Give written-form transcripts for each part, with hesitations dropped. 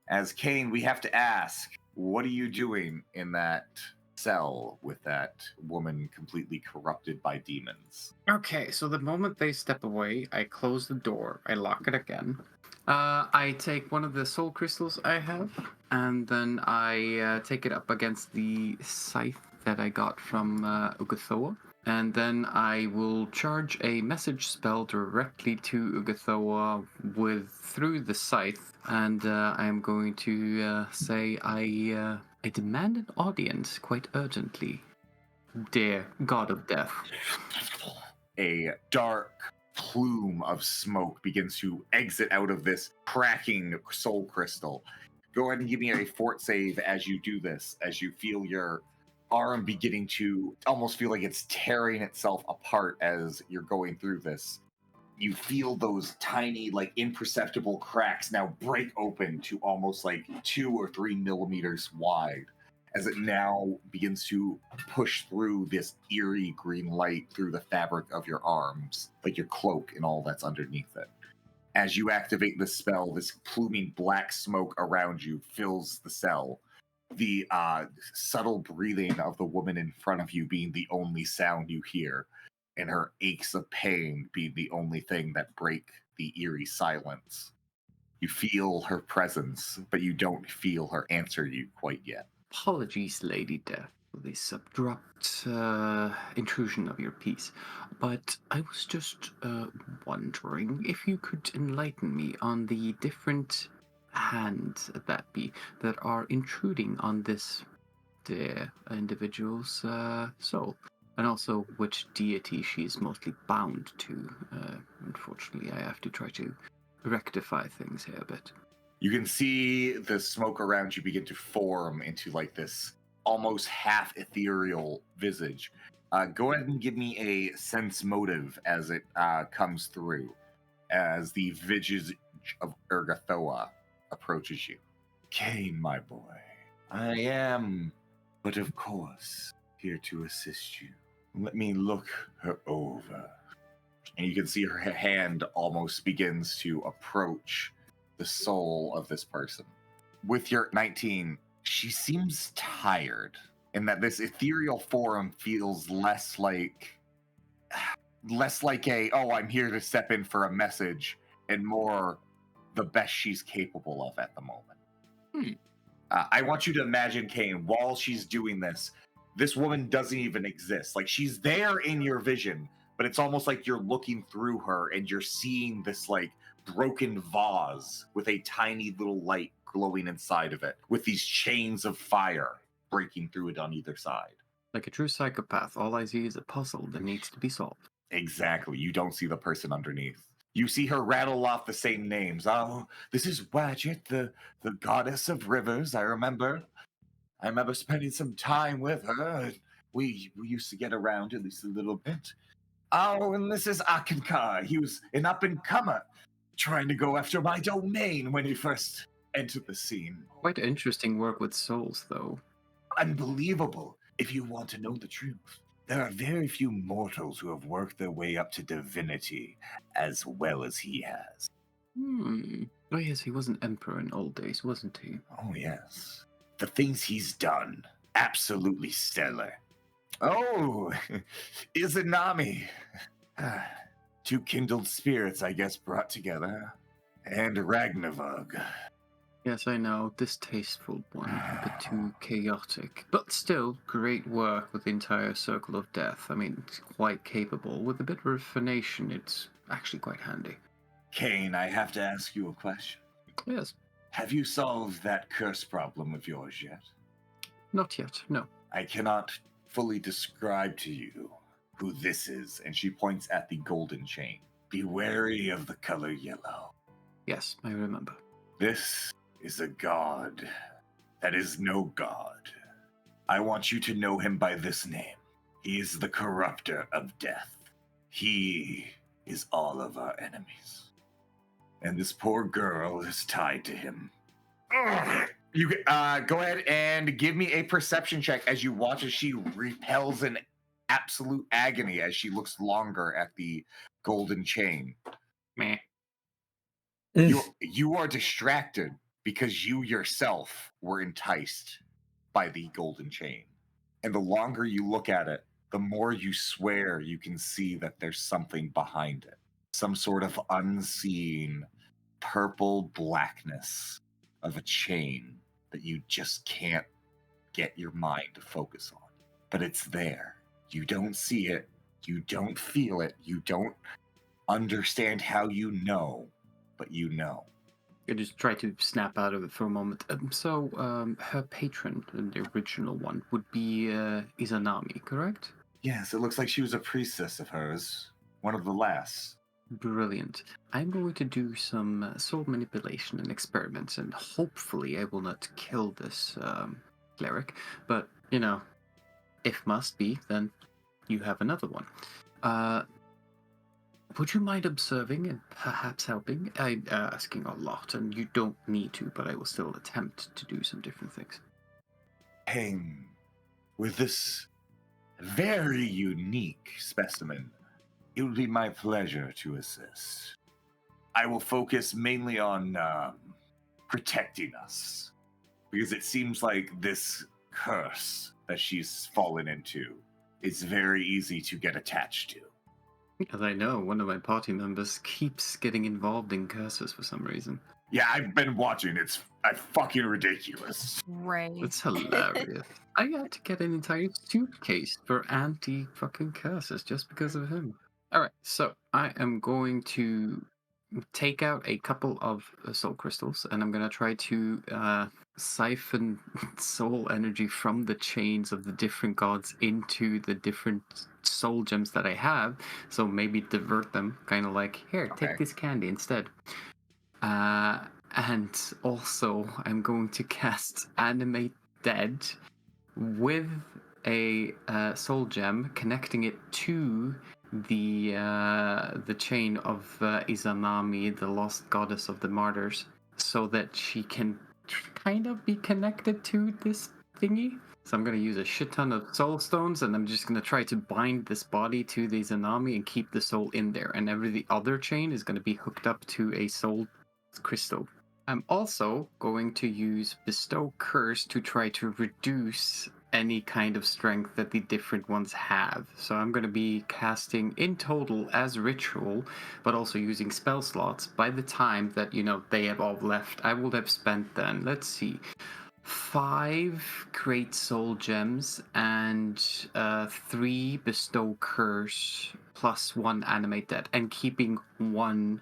As Kane, we have to ask, what are you doing in that cell with that woman completely corrupted by demons? Okay, so the moment they step away, I close the door, I lock it again. I take one of the soul crystals I have, and then I take it up against the scythe that I got from Ugathoa. And then I will charge a message spell directly to Ugathoa through the scythe, and I am going to say I demand an audience quite urgently, dear God of Death. A dark plume of smoke begins to exit out of this cracking soul crystal. Go ahead and give me a fort save as you do this, as you feel your arm beginning to almost feel like it's tearing itself apart as you're going through this. You feel those tiny, like imperceptible cracks now break open to almost like 2 or 3 millimeters wide, as it now begins to push through this eerie green light through the fabric of your arms, like your cloak and all that's underneath it. As you activate the spell, this pluming black smoke around you fills the cell. The subtle breathing of the woman in front of you being the only sound you hear, and her aches of pain being the only thing that break the eerie silence. You feel her presence, but you don't feel her answer you quite yet. Apologies, Lady Death, for this abrupt intrusion of your peace, but I was just wondering if you could enlighten me on the different hands that are intruding on this dear individual's soul, and also which deity she is mostly bound to. Unfortunately, I have to try to rectify things here a bit. You can see the smoke around you begin to form into like this almost half ethereal visage. Go ahead and give me a sense motive as it comes through, as the visage of Urgathoa approaches you. Kane, my boy, I am, but of course, here to assist you. Let me look her over. And you can see her hand almost begins to approach the soul of this person. With your 19, she seems tired, and that this ethereal form feels less like a, oh, I'm here to step in for a message, and more the best she's capable of at the moment. I want you to imagine, Kane, while she's doing this, this woman doesn't even exist. Like, she's there in your vision, but it's almost like you're looking through her and you're seeing this like broken vase with a tiny little light glowing inside of it, with these chains of fire breaking through it on either side. Like a true psychopath, all I see is a puzzle that needs to be solved. Exactly. You don't see the person underneath. You see her rattle off the same names. Oh, this is Wadget, the goddess of rivers. I remember spending some time with her. We used to get around at least a little bit. Oh, and this is Akankar. He was an up-and-comer, trying to go after my domain when he first entered the scene. Quite interesting work with souls, though. Unbelievable, if you want to know the truth. There are very few mortals who have worked their way up to divinity as well as he has. Oh yes, he was an emperor in old days, wasn't he? Oh yes. The things he's done, absolutely stellar. Oh, Izanami. Two kindled spirits, I guess, brought together. And Ragnarvog. Yes, I know, distasteful one, a bit too chaotic. But still, great work with the entire Circle of Death. I mean, it's quite capable. With a bit of refination, it's actually quite handy. Kane, I have to ask you a question. Yes. Have you solved that curse problem of yours yet? Not yet, no. I cannot fully describe to you who this is, and she points at the golden chain. Be wary of the color yellow. Yes, I remember. This is a god that is no god. I want you to know him by this name. He is the corrupter of death. He is all of our enemies. And this poor girl is tied to him. You go ahead and give me a perception check as you watch as she repels in absolute agony as she looks longer at the golden chain. Meh. You are distracted because you yourself were enticed by the golden chain. And the longer you look at it, the more you swear you can see that there's something behind it. Some sort of unseen purple blackness of a chain that you just can't get your mind to focus on. But it's there. You don't see it. You don't feel it. You don't understand how you know, but you know. I just try to snap out of it for a moment. Her patron, the original one, would be Izanami, correct? Yes, it looks like she was a priestess of hers. One of the last. Brilliant. I'm going to do some soul manipulation and experiments, and hopefully I will not kill this cleric. But, if must be, then you have another one. Would you mind observing and perhaps helping? I'm asking a lot, and you don't need to, but I will still attempt to do some different things. Hang with this very unique specimen. It would be my pleasure to assist. I will focus mainly on protecting us, because it seems like this curse that she's fallen into is very easy to get attached to. As I know, one of my party members keeps getting involved in curses for some reason. Yeah, I've been watching. It's fucking ridiculous. Right. It's hilarious. I had to get an entire suitcase for anti-fucking curses just because of him. Alright, so I am going to take out a couple of soul crystals, and I'm going to try to siphon soul energy from the chains of the different gods into the different soul gems that I have, so maybe divert them, kind of like, here, take this candy instead. And also, I'm going to cast Animate Dead with a soul gem, connecting it to the chain of Izanami, the lost goddess of the martyrs, so that she can kind of be connected to this thingy. So I'm going to use a shit ton of soul stones, and I'm just going to try to bind this body to the Izanami and keep the soul in there. And the other chain is going to be hooked up to a soul crystal. I'm also going to use Bestow Curse to try to reduce any kind of strength that the different ones have. So I'm going to be casting in total as ritual, but also using spell slots. By the time that, they have all left, I will have spent then, let's see, 5 Great Soul Gems and 3 Bestow Curse plus 1 Animate Dead, and keeping 1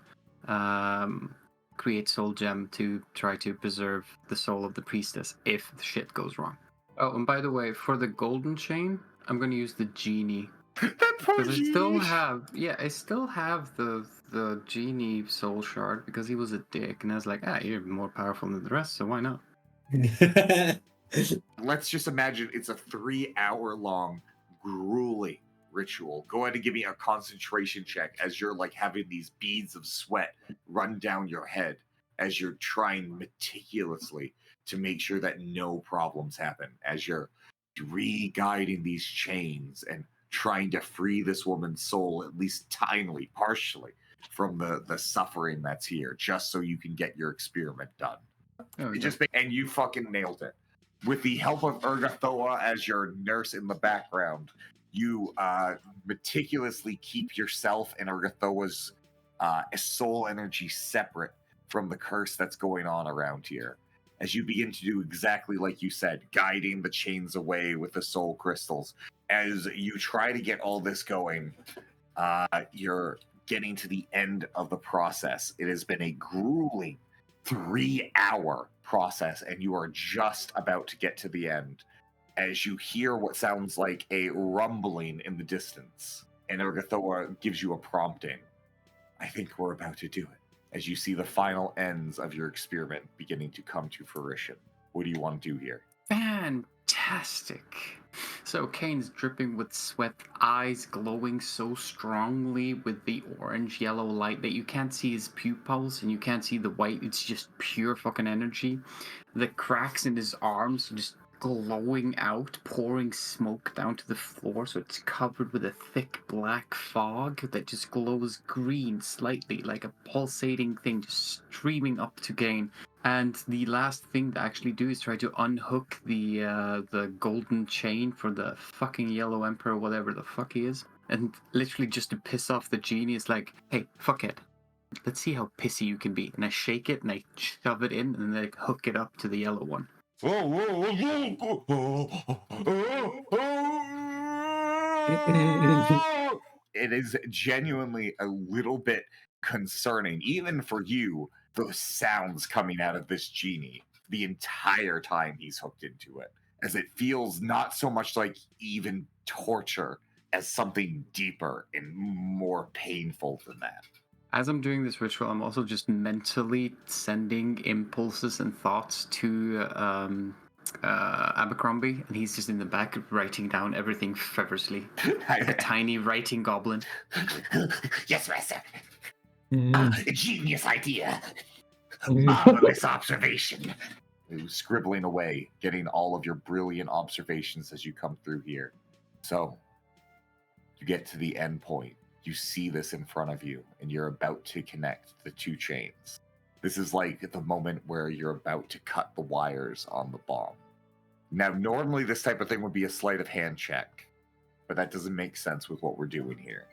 Create Soul Gem to try to preserve the soul of the priestess if the shit goes wrong. Oh, and by the way, for the golden chain, I'm going to use the genie. Because I still have the genie soul shard, because he was a dick, and I was like, you're more powerful than the rest, so why not? Let's just imagine it's a 3-hour-long, grueling ritual. Go ahead and give me a concentration check as you're like having these beads of sweat run down your head as you're trying meticulously to make sure that no problems happen, as you're re-guiding these chains and trying to free this woman's soul, at least tinily, partially, from the suffering that's here, just so you can get your experiment done. And you fucking nailed it. With the help of Urgathoa as your nurse in the background, you meticulously keep yourself and Urgathoa's soul energy separate from the curse that's going on around here. As you begin to do exactly like you said, guiding the chains away with the soul crystals. As you try to get all this going, you're getting to the end of the process. It has been a grueling 3-hour process, and you are just about to get to the end as you hear what sounds like a rumbling in the distance. And Urgathoa gives you a prompting. I think we're about to do it. As you see the final ends of your experiment beginning to come to fruition. What do you want to do here? Fantastic. So Kane's dripping with sweat, eyes glowing so strongly with the orange-yellow light that you can't see his pupils and you can't see the white. It's just pure fucking energy. The cracks in his arms just glowing out, pouring smoke down to the floor, so it's covered with a thick black fog that just glows green slightly, like a pulsating thing just streaming up to gain. And the last thing to actually do is try to unhook the golden chain for the fucking Yellow Emperor, whatever the fuck he is. And literally just to piss off the genie, it's like, hey, fuck it. Let's see how pissy you can be. And I shake it and I shove it in and then I hook it up to the yellow one. It is genuinely a little bit concerning, even for you, those sounds coming out of this genie the entire time he's hooked into it, as it feels not so much like even torture as something deeper and more painful than that. As I'm doing this ritual, I'm also just mentally sending impulses and thoughts to Abercrombie, and he's just in the back writing down everything feverishly, like a tiny writing goblin. Yes, master. Genius idea. Marvelous observation. Scribbling away, getting all of your brilliant observations as you come through here. So, you get to the end point. You see this in front of you, and you're about to connect the two chains. This is like the moment where you're about to cut the wires on the bomb. Now, normally this type of thing would be a sleight of hand check, but that doesn't make sense with what we're doing here.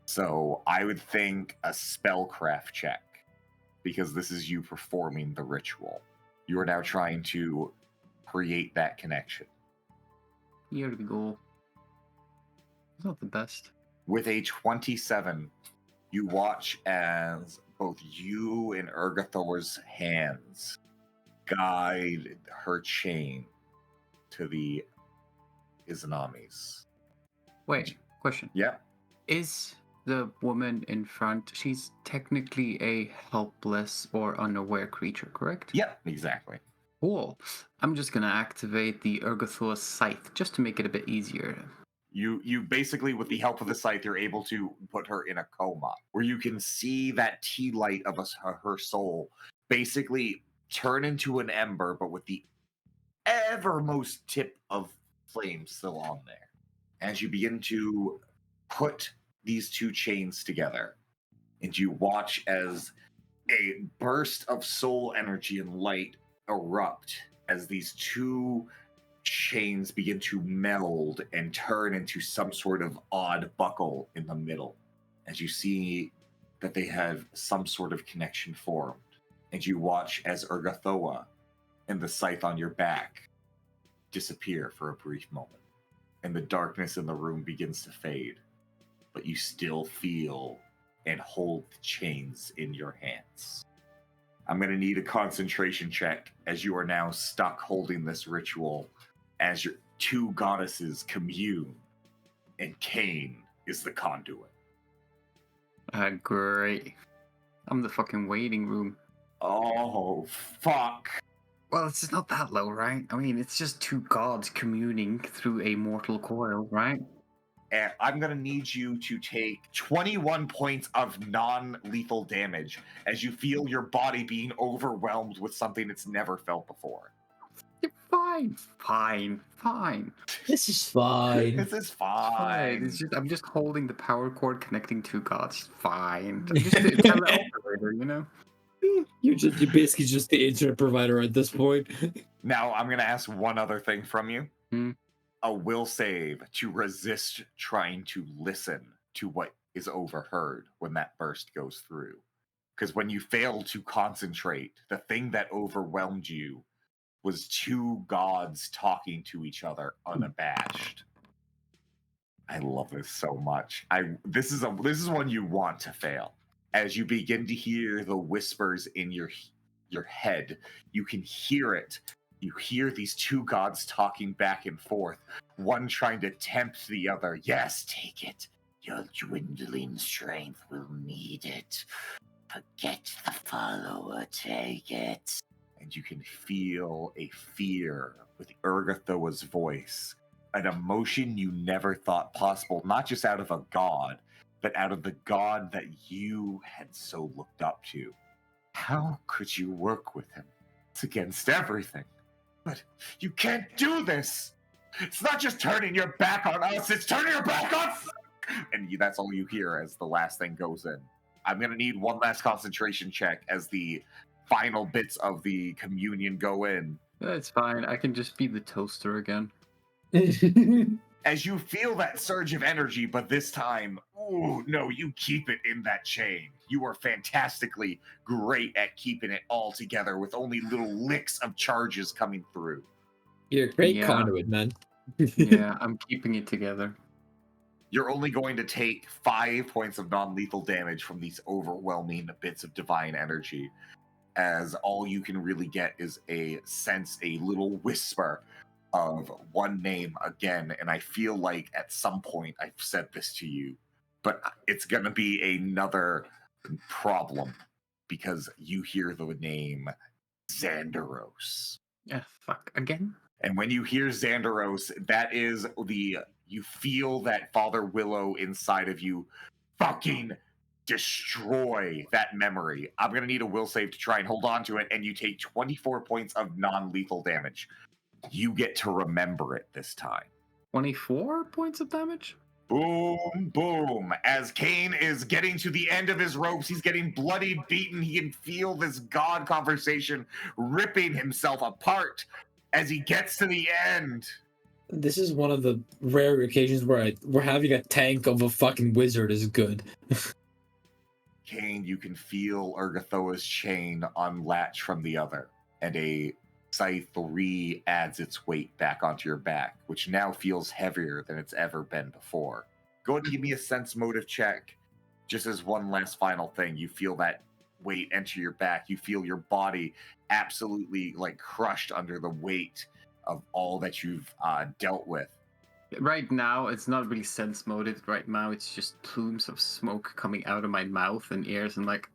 So I would think a spellcraft check, because this is you performing the ritual. You are now trying to create that connection. Here we go. It's not the best. With a 27, you watch as both you and Urgathora's hands guide her chain to the Izanamis. Wait, question. Yep. Is the woman in front, she's technically a helpless or unaware creature, correct? Yep, exactly. Cool. I'm just going to activate the Urgathoa Scythe just to make it a bit easier. You basically, with the help of the scythe, you're able to put her in a coma, where you can see that tea light of her soul basically turn into an ember, but with the evermost tip of flame still on there. As you begin to put these two chains together, and you watch as a burst of soul energy and light erupt as these two chains begin to meld and turn into some sort of odd buckle in the middle, as you see that they have some sort of connection formed, and you watch as Urgathoa and the scythe on your back disappear for a brief moment, and the darkness in the room begins to fade, but you still feel and hold the chains in your hands. I'm going to need a concentration check, as you are now stuck holding this ritual as your two goddesses commune, and Cain is the conduit. Great. I'm the fucking waiting room. Oh, fuck. Well, it's just not that low, right? I mean, it's just two gods communing through a mortal coil, right? And I'm going to need you to take 21 points of non-lethal damage as you feel your body being overwhelmed with something it's never felt before. You're fine. Fine. This is fine. This is fine. It's just, I'm just holding the power cord connecting two gods. Fine. I'm just a teleoperator, you know? You're basically just the internet provider at this point. Now, I'm going to ask one other thing from you. Hmm? A will save to resist trying to listen to what is overheard when that burst goes through. Because when you fail to concentrate, the thing that overwhelmed you was two gods talking to each other unabashed. I love this so much. This is one you want to fail. As you begin to hear the whispers in your head, you can hear it. You hear these two gods talking back and forth, one trying to tempt the other. Yes, take it. Your dwindling strength will need it. Forget the follower, take it. And you can feel a fear with Urgathoa's voice, an emotion you never thought possible, not just out of a god, but out of the god that you had so looked up to. How could you work with him? It's against everything. But you can't do this! It's not just turning your back on us, it's turning your back on and that's all you hear as the last thing goes in. I'm going to need one last concentration check as the final bits of the communion go in. It's fine. I can just be the toaster again. As you feel that surge of energy, but this time, ooh, no, you keep it in that chain. You are fantastically great at keeping it all together with only little licks of charges coming through. You're a great Yeah. conduit, man. Yeah, I'm keeping it together. You're only going to take 5 points of non-lethal damage from these overwhelming bits of divine energy, as all you can really get is a little whisper of one name again. And I feel like at some point I've said this to you, but it's going to be another problem because you hear the name Xanderos. Yeah, fuck again. And when you hear Xanderos, that is you feel that Father Willow inside of you fucking destroy that memory. I'm going to need a will save to try and hold on to it, and you take 24 points of non-lethal damage. You get to remember it this time. 24 points of damage? Boom, boom. As Kane is getting to the end of his ropes, he's getting bloodied, beaten. He can feel this god conversation ripping himself apart as he gets to the end. This is one of the rare occasions where we're having a tank of a fucking wizard is good. Kane, you can feel Urgathoa's chain unlatch from the other, and a Scythe 3 adds its weight back onto your back, which now feels heavier than it's ever been before. Go ahead and give me a sense motive check. Just as one last final thing, you feel that weight enter your back. You feel your body absolutely like crushed under the weight of all that you've dealt with. Right now, it's not really sense motive. Right now, it's just plumes of smoke coming out of my mouth and ears and like...